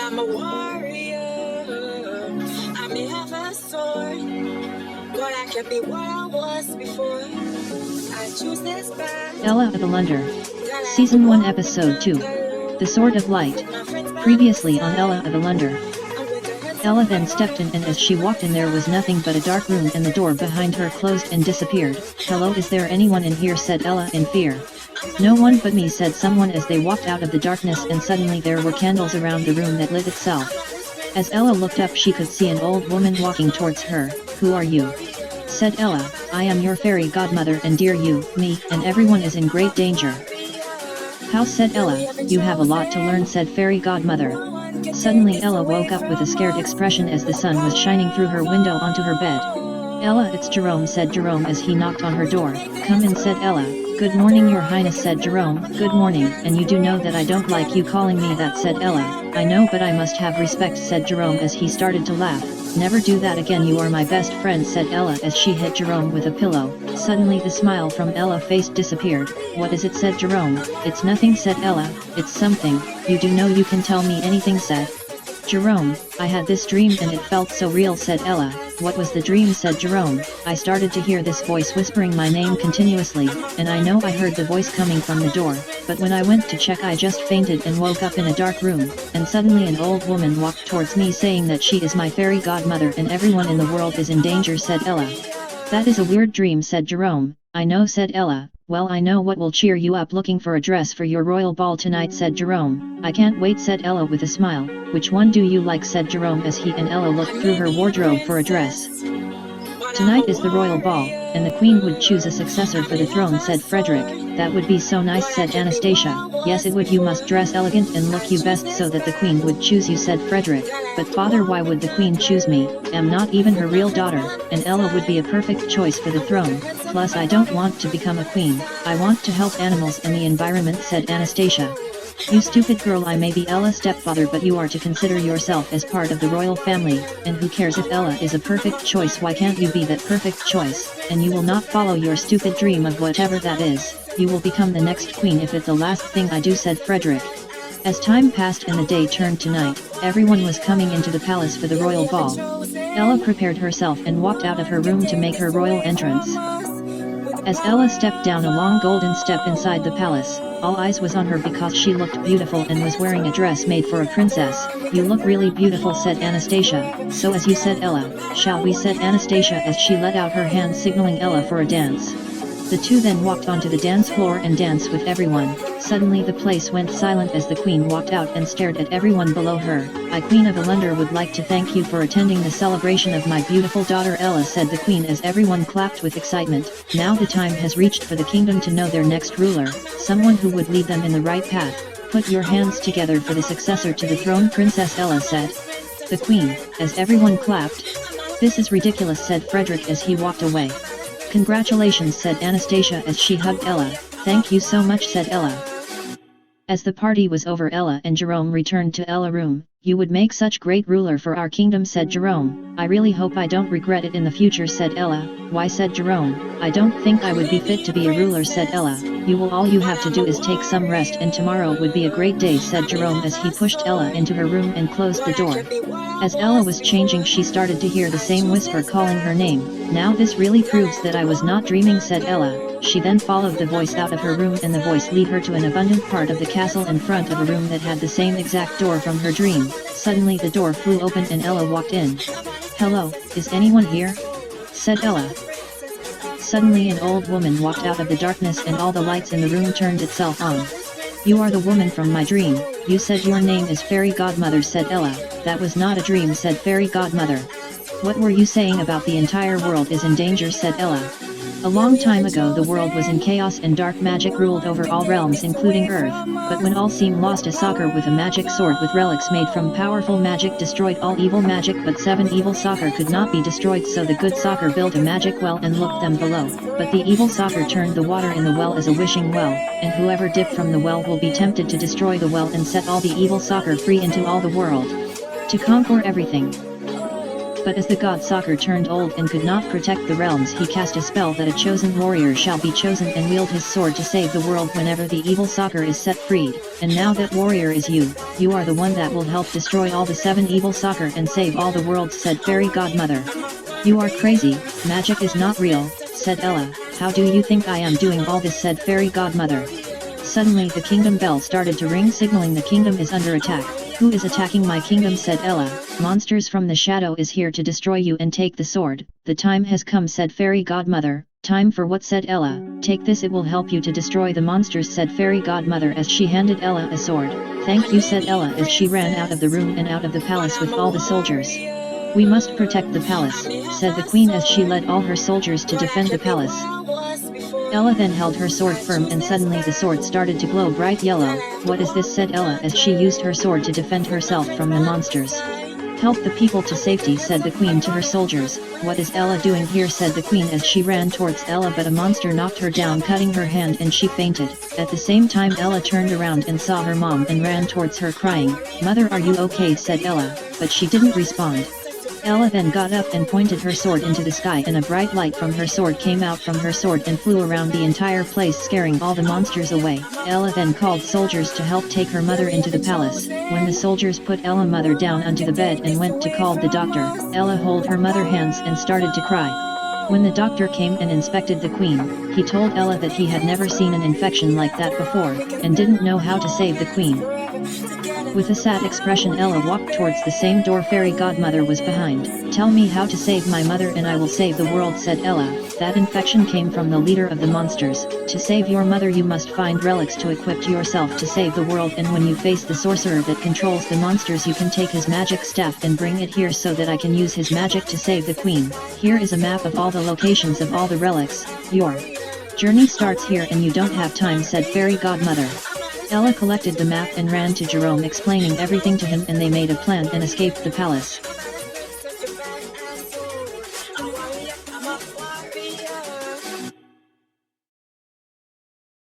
I'm a warrior. I may have a sword, but I can be what I was before. I choose this path. Ella of Elondor. Season 1 Episode 2. The Sword of Light. Previously on Ella of Elondor. Ella then stepped in, and as she walked in there was nothing but a dark room, and the door behind her closed and disappeared. "Hello, is there anyone in here?" said Ella in fear. "No one but me," said someone as they walked out of the darkness, and suddenly there were candles around the room that lit itself. As Ella looked up she could see an old woman walking towards her. "Who are you?" said Ella. "I am your fairy godmother, and dear you, me, and everyone is in great danger." "How?" said Ella. "You have a lot to learn," said fairy godmother. Suddenly Ella woke up with a scared expression as the sun was shining through her window onto her bed. "Ella, it's Jerome," said Jerome as he knocked on her door. "Come in," said Ella. "Good morning, your highness," said Jerome. "Good morning, and you do know that I don't like you calling me that," said Ella. "I know, but I must have respect," said Jerome as he started to laugh. "Never do that again, you are my best friend," said Ella as she hit Jerome with a pillow. Suddenly the smile from Ella's face disappeared. "What is it?" said Jerome. "It's nothing," said Ella. "It's something. You do know you can tell me anything," said Jerome. "I had this dream and it felt so real," said Ella. "What was the dream?" said Jerome. "I started to hear this voice whispering my name continuously, and I know I heard the voice coming from the door, but when I went to check I just fainted and woke up in a dark room, and suddenly an old woman walked towards me saying that she is my fairy godmother and everyone in the world is in danger," said Ella. "That is a weird dream," said Jerome. "I know," said Ella. "Well, I know what will cheer you up. Looking for a dress for your royal ball tonight," said Jerome. "I can't wait," said Ella with a smile. "Which one do you like?" said Jerome as he and Ella looked through her wardrobe for a dress. "Tonight is the royal ball, and the queen would choose a successor for the throne," said Frederick. "That would be so nice," said Anastasia. "Yes, it would. You must dress elegant and look you best so that the queen would choose you," said Frederick. "But father, why would the queen choose me? I'm not even her real daughter, and Ella would be a perfect choice for the throne. Plus I don't want to become a queen, I want to help animals and the environment," said Anastasia. "You stupid girl, I may be Ella's stepfather, but you are to consider yourself as part of the royal family, and who cares if Ella is a perfect choice? Why can't you be that perfect choice? And you will not follow your stupid dream of whatever that is. You will become the next queen if it's the last thing I do," said Frederick. As time passed and the day turned to night, everyone was coming into the palace for the royal ball. Ella prepared herself and walked out of her room to make her royal entrance. As Ella stepped down a long golden step inside the palace, all eyes was on her because she looked beautiful and was wearing a dress made for a princess. "You look really beautiful," said Anastasia. "So as you said, Ella, shall we?" said Anastasia as she let out her hand signaling Ella for a dance. The two then walked onto the dance floor and danced with everyone. Suddenly the place went silent as the queen walked out and stared at everyone below her. "I, Queen of Elondor, would like to thank you for attending the celebration of my beautiful daughter Ella," said the queen as everyone clapped with excitement. "Now the time has reached for the kingdom to know their next ruler, someone who would lead them in the right path. Put your hands together for the successor to the throne," Princess Ella said. The queen, as everyone clapped. "This is ridiculous," said Frederick as he walked away. "Congratulations," said Anastasia as she hugged Ella. "Thank you so much," said Ella. As the party was over, Ella and Jerome returned to Ella's room. "You would make such great ruler for our kingdom," said Jerome. "I really hope I don't regret it in the future," said Ella. "Why?" said Jerome. "I don't think I would be fit to be a ruler," said Ella. All you have to do is take some rest, and tomorrow would be a great day," said Jerome as he pushed Ella into her room and closed the door. As Ella was changing she started to hear the same whisper calling her name. "Now this really proves that I was not dreaming," said Ella. She then followed the voice out of her room, and the voice led her to an abundant part of the castle in front of a room that had the same exact door from her dream. Suddenly the door flew open and Ella walked in. "Hello, is anyone here?" said Ella. Suddenly an old woman walked out of the darkness and all the lights in the room turned itself on. "You are the woman from my dream. You said your name is Fairy Godmother," said Ella. "That was not a dream," said Fairy Godmother. "What were you saying about the entire world is in danger?" said Ella. "A long time ago the world was in chaos and dark magic ruled over all realms including Earth, but when all seemed lost, a soccer with a magic sword with relics made from powerful magic destroyed all evil magic, but 7 evil soccer could not be destroyed, so the good soccer built a magic well and looked them below, but the evil soccer turned the water in the well as a wishing well, and whoever dipped from the well will be tempted to destroy the well and set all the evil soccer free into all the world to conquer everything." But as the god Soccer turned old and could not protect the realms, he cast a spell that a chosen warrior shall be chosen and wield his sword to save the world whenever the evil Soccer is set freed. And now that warrior is you. You are the one that will help destroy all the 7 evil Soccer and save all the worlds, said Fairy Godmother. You are crazy, magic is not real, said Ella. How do you think I am doing all this, said Fairy Godmother. Suddenly the kingdom bell started to ring, signaling the kingdom is under attack. Who is attacking my kingdom, said Ella. Monsters from the shadow is here to destroy you and take the sword. The time has come, said Fairy Godmother. Time for what, said Ella. Take this, it will help you to destroy the monsters, said Fairy Godmother as she handed Ella a sword. Thank you, said Ella as she ran out of the room and out of the palace with all the soldiers. We must protect the palace, said the queen as she led all her soldiers to defend the palace. Ella then held her sword firm and suddenly the sword started to glow bright yellow. What is this, said Ella as she used her sword to defend herself from the monsters. Help the people to safety, said the queen to her soldiers. What is Ella doing here, said the queen as she ran towards Ella, but a monster knocked her down, cutting her hand, and she fainted. At the same time Ella turned around and saw her mom and ran towards her crying. Mother, are you okay, said Ella, but she didn't respond. Ella then got up and pointed her sword into the sky, and a bright light from her sword came out from her sword and flew around the entire place, scaring all the monsters away. Ella then called soldiers to help take her mother into the palace. When the soldiers put Ella's mother down onto the bed and went to call the doctor, Ella held her mother's hands and started to cry. When the doctor came and inspected the queen, he told Ella that he had never seen an infection like that before, and didn't know how to save the queen. With a sad expression Ella walked towards the same door Fairy Godmother was behind. Tell me how to save my mother and I will save the world, said Ella. That infection came from the leader of the monsters. To save your mother you must find relics to equip yourself to save the world, and when you face the sorcerer that controls the monsters you can take his magic staff and bring it here so that I can use his magic to save the queen. Here is a map of all the locations of all the relics. Your journey starts here and you don't have time, said Fairy Godmother. Ella collected the map and ran to Jerome explaining everything to him, and they made a plan and escaped the palace.